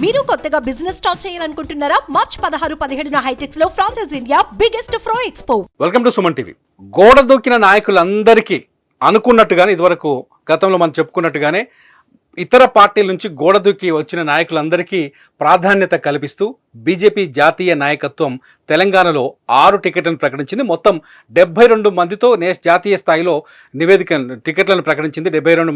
మీరు కొత్తగా business start చేయాలనుకుంటున్నారా? మార్చ్ 16-17 హైటెక్స్ లో franchise India biggest ఫ్రో expo. Welcome to Suman TV. గోడ దూకిన నాయకులందరికీ అనుకున్నట్టుగానే ఇదివరకు గతంలో మనం చెప్పుకున్నట్టుగానే ఇతర పార్టీల నుంచి గోడ దూకి వచ్చిన నాయకులందరికీ ప్రాధాన్యత కల్పిస్తూ బీజేపీ జాతీయ నాయకత్వం తెలంగాణలో 6 టికెట్లను ప్రకటించింది. మొత్తం 72 మందితో జాతీయ స్థాయిలో టికెట్లను ప్రకటించింది. 72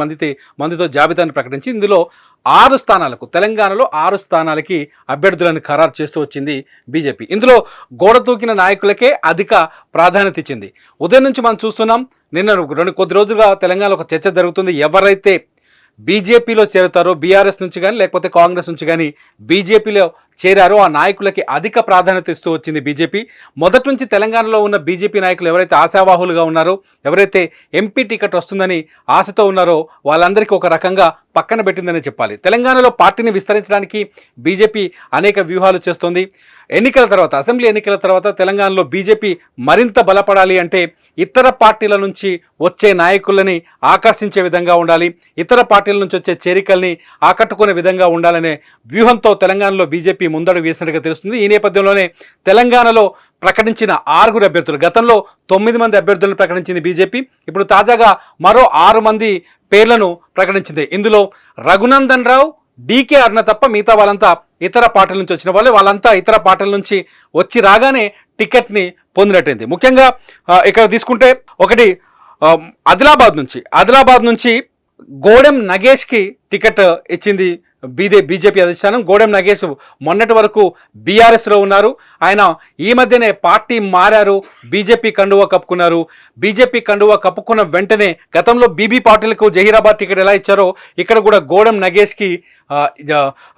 మందితో జాబితాను ప్రకటించి ఇందులో 6 స్థానాలకు తెలంగాణలో 6 స్థానాలకి అభ్యర్థులను ఖరారు చేస్తూ వచ్చింది బీజేపీ. ఇందులో గోడ దూకిన నాయకులకే అధిక ప్రాధాన్యత ఇచ్చింది. ఉదయం నుంచి మనం చూస్తున్నాం. నిన్న కొద్ది రోజులుగా తెలంగాణలో ఒక చర్చ జరుగుతుంది. ఎవరైతే బీజేపీలో చేరుతారో, బీఆర్ఎస్ నుంచి కానీ లేకపోతే కాంగ్రెస్ నుంచి కానీ బీజేపీలో చేరారో ఆ నాయకులకి అధిక ప్రాధాన్యత ఇస్తూ వచ్చింది బీజేపీ. మొదటి నుంచి తెలంగాణలో ఉన్న బీజేపీ నాయకులు ఎవరైతే ఆశావాహులుగా ఉన్నారో, ఎవరైతే ఎంపీ టికెట్ వస్తుందని ఆశతో ఉన్నారో వాళ్ళందరికీ ఒక రకంగా పక్కన పెట్టిందని చెప్పాలి. తెలంగాణలో పార్టీని విస్తరించడానికి బీజేపీ అనేక వ్యూహాలు చేస్తోంది. ఎన్నికల తర్వాత, అసెంబ్లీ ఎన్నికల తర్వాత తెలంగాణలో బీజేపీ మరింత బలపడాలి అంటే ఇతర పార్టీల నుంచి వచ్చే నాయకులని ఆకర్షించే విధంగా ఉండాలి, ఇతర పార్టీల నుంచి వచ్చే చేరికల్ని ఆకట్టుకునే విధంగా ఉండాలనే వ్యూహంతో తెలంగాణలో బీజేపీ ముందడుగు వేసినట్టుగా తెలుస్తుంది. ఈ నేపథ్యంలోనే తెలంగాణలో ప్రకటించిన 6 అభ్యర్థులు, గతంలో 9 మంది అభ్యర్థులను ప్రకటించింది బీజేపీ. ఇప్పుడు తాజాగా మరో 6 మంది పేర్లను ప్రకటించింది. ఇందులో రఘునందన్ రావు, డీకే అరుణ తప్ప మిగతా వాళ్ళంతా ఇతర పార్టీల నుంచి వచ్చిన వాళ్ళంతా ఇతర పార్టీల నుంచి వచ్చి రాగానే టికెట్ని పొందినట్టయింది. ముఖ్యంగా ఇక్కడ తీసుకుంటే ఒకటి ఆదిలాబాద్ నుంచి గోడెం నగేష్కి టికెట్ ఇచ్చింది బీజేపీ అధిష్టానం. గోడెం నగేష్ మొన్నటి వరకు బీఆర్ఎస్లో ఉన్నారు. ఆయన ఈ మధ్యనే పార్టీ మారారు, బీజేపీ కండువా కప్పుకున్నారు. బీజేపీ కండువా కప్పుకున్న వెంటనే గతంలో బీబీ పాటిల్కు జహీరాబాద్ టికెట్ ఎలా ఇచ్చారో ఇక్కడ కూడా గోడెం నగేష్కి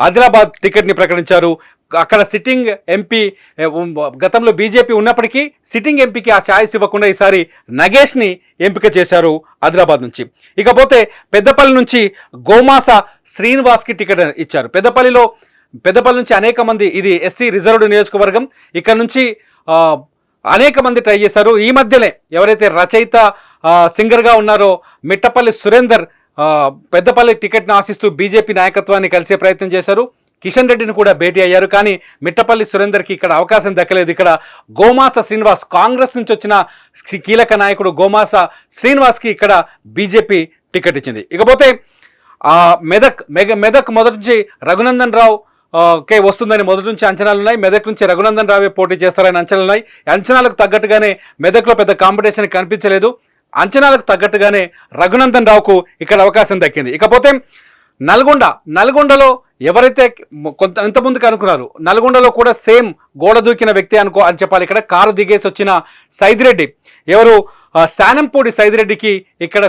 ఆదిలాబాద్ టికెట్ని ప్రకటించారు. అక్కడ సిట్టింగ్ ఎంపీ, గతంలో బీజేపీ ఉన్నప్పటికీ సిట్టింగ్ ఎంపీకి ఆ ఛాయిస్ ఇవ్వకుండా ఈసారి నగేష్ని ఎంపిక చేశారు ఆదిలాబాద్ నుంచి. ఇకపోతే పెద్దపల్లి నుంచి గోమాస శ్రీనివాస్కి టికెట్ ఇచ్చారు. పెద్దపల్లి నుంచి అనేక మంది, ఇది ఎస్సీ రిజర్వ్డ్ నియోజకవర్గం, ఇక్కడ నుంచి అనేక మంది ట్రై చేశారు. ఈ మధ్యనే ఎవరైతే రచయిత సింగర్గా ఉన్నారో మిట్టపల్లి సురేందర్ పెద్దపల్లి టికెట్ను ఆశిస్తూ బీజేపీ నాయకత్వాన్ని కలిసే ప్రయత్నం చేశారు. కిషన్ రెడ్డిని కూడా భేటీ అయ్యారు. కానీ మిట్టపల్లి సురేందర్కి ఇక్కడ అవకాశం దక్కలేదు. ఇక్కడ గోమాస శ్రీనివాస్, కాంగ్రెస్ నుంచి వచ్చిన కీలక నాయకుడు గోమాస శ్రీనివాస్కి ఇక్కడ బీజేపీ టికెట్ ఇచ్చింది. ఇకపోతే మెదక్ మొదటి నుంచి రఘునందన్ రావు వస్తుందని మొదటి నుంచి అంచనాలు ఉన్నాయి. మెదక్ నుంచి రఘునందన్ రావే పోటీ చేస్తారని అంచనాలు ఉన్నాయి. అంచనాలకు తగ్గట్టుగానే మెదక్లో పెద్ద కాంపిటీషన్ కనిపించలేదు. అంచనాలకు తగ్గట్టుగానే రఘునందన్ రావుకు ఇక్కడ అవకాశం దక్కింది. ఇకపోతే నల్గొండలో ఎవరైతే ఇంతకుముందుకు అనుకున్నారు, నల్గొండలో కూడా సేమ్ గోడ దూకిన వ్యక్తి అని చెప్పాలి. ఇక్కడ కారు దిగేసి వచ్చిన సైదిరెడ్డి, ఎవరు శానంపూడి సైదిరెడ్డికి ఇక్కడ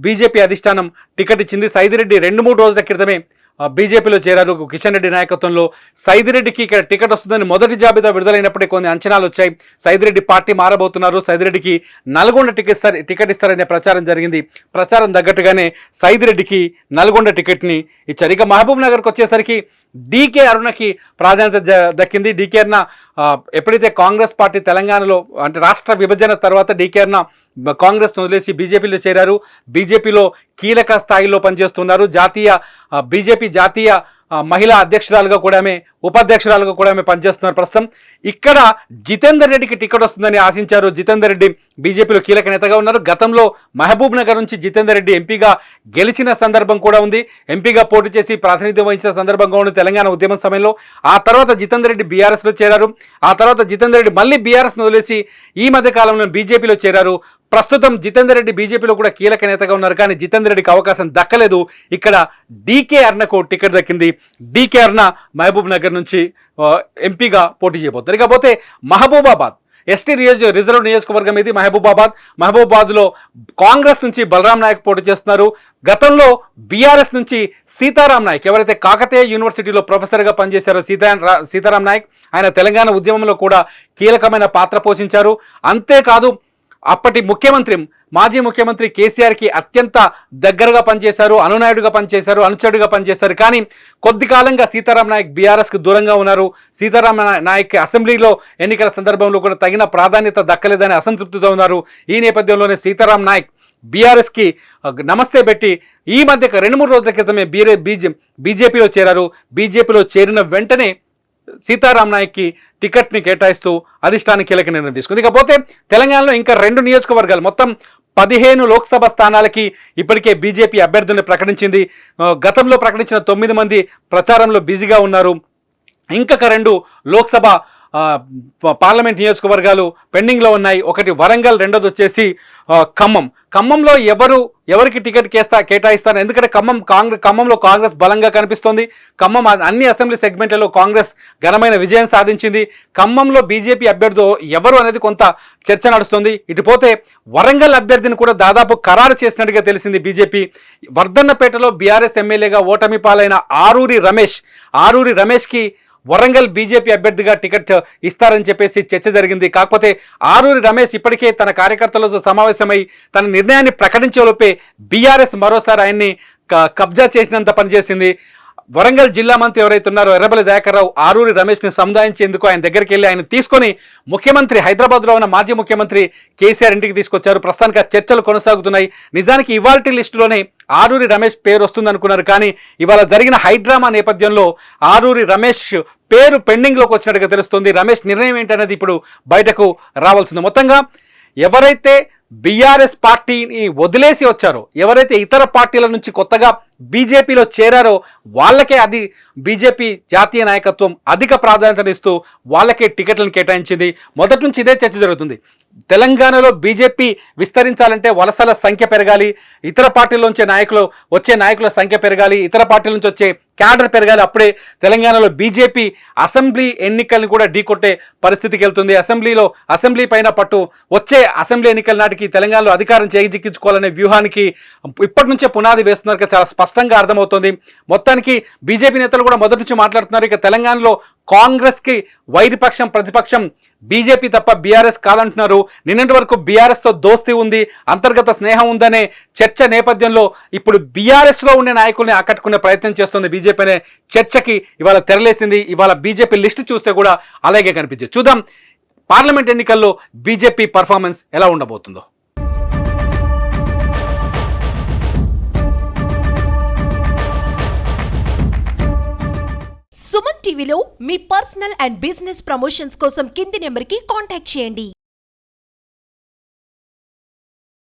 బీజేపీ అధిష్టానం టికెట్ ఇచ్చింది. సైదిరెడ్డి 2-3 రోజుల క్రితమే బీజేపీలో చేరారు. కిషన్ రెడ్డి నాయకత్వంలో సైదిరెడ్డికి ఇక్కడ టికెట్ వస్తుందని మొదటి జాబితా విడుదలైనప్పుడే కొన్ని అంచనాలు వచ్చాయి. సైదిరెడ్డి పార్టీ మారబోతున్నారు, సైదిరెడ్డికి నల్గొండ టికెట్ ఇస్తారనే ప్రచారం జరిగింది. ప్రచారం తగ్గట్టుగానే సైదిరెడ్డికి నల్గొండ టికెట్ని ఇచ్చారు. ఇక మహబూబ్ నగర్కి వచ్చేసరికి డీకే అరుణకి ప్రాధాన్యత దక్కింది. డీకే అరుణ ఎప్పుడైతే కాంగ్రెస్ పార్టీ తెలంగాణలో అంటే రాష్ట్ర విభజన తర్వాత డీకే అరుణ కాంగ్రెస్ వదిలేసి బీజేపీలో చేరారు. బీజేపీలో కీలక స్థాయిలో పనిచేస్తున్నారు. బీజేపీ జాతీయ మహిళా అధ్యక్షురాలుగా కూడా ఉపాధ్యక్షురాలుగా కూడా పనిచేస్తున్నారు ప్రస్తుతం. ఇక్కడ జితేందర్ రెడ్డికి టికెట్ వస్తుందని ఆశించారు. జితేందర్ రెడ్డి బీజేపీలో కీలక నేతగా ఉన్నారు. గతంలో మహబూబ్ నగర్ నుంచి జితేందర్ రెడ్డి ఎంపీగా గెలిచిన సందర్భం కూడా ఉంది. ఎంపీగా పోటీ చేసి ప్రాతినిధ్యం వహించిన సందర్భంగా ఉంది తెలంగాణ ఉద్యమం సమయంలో. ఆ తర్వాత జితేందర్ రెడ్డి బీఆర్ఎస్లో చేరారు. ఆ తర్వాత జితేందర్ రెడ్డి మళ్ళీ బీఆర్ఎస్ను వదిలేసి ఈ మధ్య కాలంలో బీజేపీలో చేరారు. ప్రస్తుతం జితేందర్ రెడ్డి బీజేపీలో కూడా కీలక నేతగా ఉన్నారు. కానీ జితేందర్ రెడ్డికి అవకాశం దక్కలేదు. ఇక్కడ డీకే అరుణకు టికెట్ దక్కింది. డీకే అరుణ మహబూబ్ నగర్ నుంచి ఎంపీగా పోటీ చేయబోతున్నారు. ఇకపోతే మహబూబాబాద్ ఎస్టీ రిజర్వ్ నియోజకవర్గం ఇది మహబూబాబాద్లో కాంగ్రెస్ నుంచి బలరాం నాయక్ పోటీ చేస్తున్నారు. గతంలో బీఆర్ఎస్ నుంచి సీతారాం నాయక్, ఎవరైతే కాకతీయ యూనివర్సిటీలో ప్రొఫెసర్గా పనిచేశారో సీతారాం నాయక్, ఆయన తెలంగాణ ఉద్యమంలో కూడా కీలకమైన పాత్ర పోషించారు. అంతేకాదు అప్పటి మాజీ ముఖ్యమంత్రి కేసీఆర్కి అత్యంత దగ్గరగా పనిచేశారు, అనునాయుడుగా పనిచేశారు, అనుచరుడుగా పనిచేశారు. కానీ కొద్ది కాలంగా సీతారాం నాయక్ బీఆర్ఎస్కి దూరంగా ఉన్నారు. సీతారాం నాయక్ అసెంబ్లీలో ఎన్నికల సందర్భంలో కూడా తగిన ప్రాధాన్యత దక్కలేదని అసంతృప్తితో ఉన్నారు. ఈ నేపథ్యంలోనే సీతారాం నాయక్ బీఆర్ఎస్కి నమస్తే పెట్టి ఈ మధ్య 2-3 రోజుల క్రితమే బీజేపీలో చేరారు. బీజేపీలో చేరిన వెంటనే సీతారాం నాయక్కి టికెట్ని కేటాయిస్తూ అధిష్టానం కీలక నిర్ణయం తీసుకుంది. ఇకపోతే తెలంగాణలో ఇంకా 2 నియోజకవర్గాలు, మొత్తం 15 లోక్సభ స్థానాలకి ఇప్పటికే బీజేపీ అభ్యర్థులను ప్రకటించింది. గతంలో ప్రకటించిన 9 మంది ప్రచారంలో బిజీగా ఉన్నారు. ఇంకొక 2 లోక్సభ పార్లమెంట్ నియోజకవర్గాలు పెండింగ్లో ఉన్నాయి. ఒకటి వరంగల్, రెండోది వచ్చేసి ఖమ్మం. ఖమ్మంలో ఎవరికి టికెట్ కేటాయిస్తారు? ఎందుకంటే ఖమ్మంలో కాంగ్రెస్ బలంగా కనిపిస్తోంది. ఖమ్మం అన్ని అసెంబ్లీ సెగ్మెంట్లలో కాంగ్రెస్ ఘనమైన విజయం సాధించింది. ఖమ్మంలో బీజేపీ అభ్యర్థి ఎవరు అనేది కొంత చర్చ నడుస్తుంది. ఇటుపోతే వరంగల్ అభ్యర్థిని కూడా దాదాపు ఖరారు చేసినట్టుగా తెలిసింది బీజేపీ. వర్ధన్నపేటలో బీఆర్ఎస్ ఎమ్మెల్యేగా ఓటమి పాలైన ఆరూరి రమేష్కి వరంగల్ బీజేపీ అభ్యర్థిగా టికెట్ ఇస్తారని చెప్పేసి చర్చ జరిగింది. కాకపోతే ఆరూరి రమేష్ ఇప్పటికే తన కార్యకర్తలతో సమావేశమై తన నిర్ణయాన్ని ప్రకటించేలోపే బీఆర్ఎస్ మరోసారి ఆయన్ని కబ్జా చేసినంత పనిచేసింది. వరంగల్ జిల్లా మంత్రి ఎవరైతే ఉన్నారో ఎర్రబెల్లి దయాకర్ రావు ఆరూరి రమేష్ని సముదాయించేందుకు ఆయన దగ్గరికి వెళ్ళి ఆయన తీసుకొని ముఖ్యమంత్రి, హైదరాబాద్లో ఉన్న మాజీ ముఖ్యమంత్రి కేసీఆర్ ఇంటికి తీసుకొచ్చారు. ప్రస్తుతానికి ఆ చర్చలు కొనసాగుతున్నాయి. నిజానికి ఇవాల్టి లిస్టులోనే ఆరూరి రమేష్ పేరు వస్తుంది అనుకున్నారు. కానీ ఇవాళ జరిగిన హైడ్రామా నేపథ్యంలో ఆరూరి రమేష్ పేరు పెండింగ్లోకి వచ్చినట్టుగా తెలుస్తుంది. రమేష్ నిర్ణయం ఏంటనేది ఇప్పుడు బయటకు రావాల్సింది. మొత్తంగా ఎవరైతే బీఆర్ఎస్ పార్టీని వదిలేసి వచ్చారో, ఎవరైతే ఇతర పార్టీల నుంచి కొత్తగా బీజేపీలో చేరారో వాళ్ళకే అది బీజేపీ జాతీయ నాయకత్వం అధిక ప్రాధాన్యతనిస్తూ వాళ్ళకే టికెట్లను కేటాయించింది. మొదటి నుంచి ఇదే చర్చ జరుగుతుంది. తెలంగాణలో బీజేపీ విస్తరించాలంటే వలసల సంఖ్య పెరగాలి, ఇతర పార్టీల వచ్చే నాయకుల సంఖ్య పెరగాలి, ఇతర పార్టీల నుంచి వచ్చే క్యాడర్ పెరగాలి. అప్పుడే తెలంగాణలో బీజేపీ అసెంబ్లీ ఎన్నికలను కూడా ఢీకొట్టే పరిస్థితికి వెళ్తుంది. అసెంబ్లీ పైన పట్టు, వచ్చే అసెంబ్లీ ఎన్నికల నాటికి తెలంగాణలో అధికారం చేజిక్కించుకోవాలనే వ్యూహానికి ఇప్పటి నుంచే పునాది వేస్తున్నారు. చాలా స్పష్టంగా అర్థమవుతుంది. మొత్తానికి బీజేపీ నేతలు కూడా మొదటి నుంచి మాట్లాడుతున్నారు. ఇక తెలంగాణలో కాంగ్రెస్కి వైరిపక్షం, ప్రతిపక్షం బీజేపీ తప్ప బీఆర్ఎస్ కాదంటున్నారు. నిన్నటి వరకు బీఆర్ఎస్తో దోస్తీ ఉంది, అంతర్గత స్నేహం ఉందనే చర్చ నేపథ్యంలో ఇప్పుడు బీఆర్ఎస్లో ఉండే నాయకుల్ని ఆకట్టుకునే ప్రయత్నం చేస్తుంది బీజేపీ అనే చర్చకి ఇవాళ తెరలేసింది. ఇవాళ బీజేపీ లిస్టు చూస్తే కూడా అలాగే కనిపించింది. చూద్దాం పార్లమెంట్ ఎన్నికల్లో బీజేపీ పర్ఫార్మెన్స్ ఎలా ఉండబోతుందో. సుమన్ టీవీలో మీ పర్సనల్ అండ్ బిజినెస్ ప్రమోషన్స్ కోసం కింది నెంబర్కి కాంటాక్ట్ చేయండి.